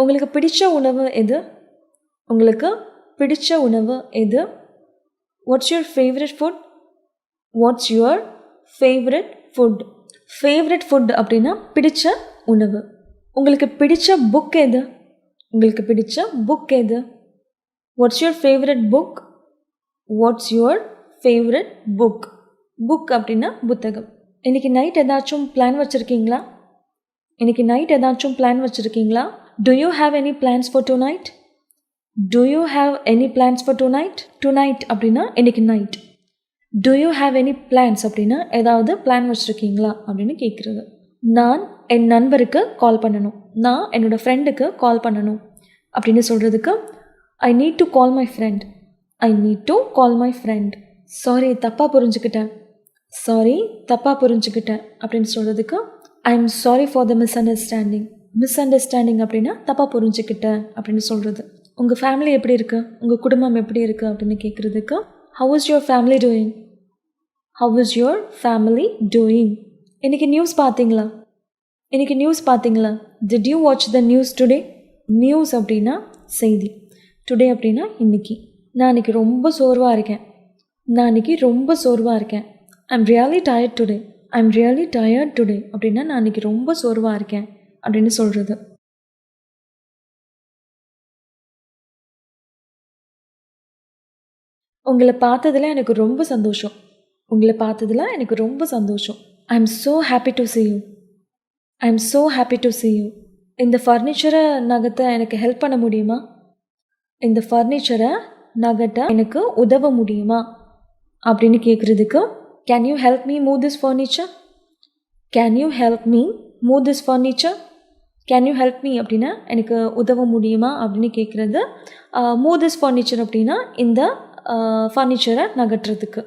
உங்களுக்கு பிடிச்ச உணவு எது? உங்களுக்கு பிடிச்ச உணவு எது? What's your favourite food? What's your favourite food? Favourite food அப்படின்னா பிடிச்ச உணவு. உங்களுக்கு பிடிச்ச புக் எது? உங்களுக்கு பிடிச்ச புக் எது? What's your favourite book? What's your favourite book? Book அப்படின்னா புத்தகம். இன்றைக்கி நைட் ஏதாச்சும் பிளான் வச்சுருக்கீங்களா? இன்றைக்கி நைட் ஏதாச்சும் பிளான் வச்சுருக்கீங்களா? Do you have any plans for tonight? Do you have any plans for tonight? Tonight அப்படின்னா இன்றைக்கி night. Do you have any plans அப்படின்னா ஏதாவது பிளான் வச்சுருக்கீங்களா அப்படின்னு கேட்குறது. நான் என் நண்பருக்கு கால் பண்ணணும், நான் என்னோடய ஃப்ரெண்டுக்கு கால் பண்ணணும் அப்படின்னு சொல்கிறதுக்கு I need to call my friend. I need to call my friend. Sorry தப்பாக புரிஞ்சுக்கிட்டேன், சாரி தப்பாக புரிஞ்சுக்கிட்டேன் அப்படின்னு சொல்கிறதுக்கு I am sorry for the misunderstanding. Misunderstanding அப்படின்னா தப்பாக புரிஞ்சுக்கிட்டேன் அப்படின்னு சொல்கிறது. உங்கள் ஃபேமிலி எப்படி இருக்குது, உங்கள் குடும்பம் எப்படி இருக்குது அப்படின்னு கேட்குறதுக்கு How is your family doing? How is your family doing? இன்றைக்கி நியூஸ் பார்த்தீங்களா? இன்றைக்கி நியூஸ் பார்த்தீங்களா? Did you watch the news today? News அப்படின்னா செய்தி, டுடே அப்படின்னா இன்றைக்கி. நான் இன்றைக்கி ரொம்ப சோர்வாக இருக்கேன், நான் இன்றைக்கி ரொம்ப சோர்வாக இருக்கேன். I'm really tired today. I'm really tired today அப்படின்னா நான் இன்றைக்கி ரொம்ப சோர்வாக இருக்கேன் அப்படின்னு சொல்கிறது. உங்களை பார்த்ததில் எனக்கு ரொம்ப சந்தோஷம், உங்களை பார்த்ததில் எனக்கு ரொம்ப சந்தோஷம். I am so happy to see you. I am so happy to see you. இந்த ஃபர்னிச்சரை நகர்த்த எனக்கு ஹெல்ப் பண்ண முடியுமா? இந்த ஃபர்னிச்சரை நகர்த்த எனக்கு உதவ முடியுமா அப்படின்னு கேட்குறதுக்கு can you help me move this furniture? Can you help me move this furniture? Can you help me அப்படின்னா எனக்கு உதவ முடியுமா அப்படின்னு கேட்குறது. மூவ் திஸ் ஃபர்னிச்சர் அப்படின்னா இந்த ஃபர்னிச்சரை நகட்டுறதுக்கு.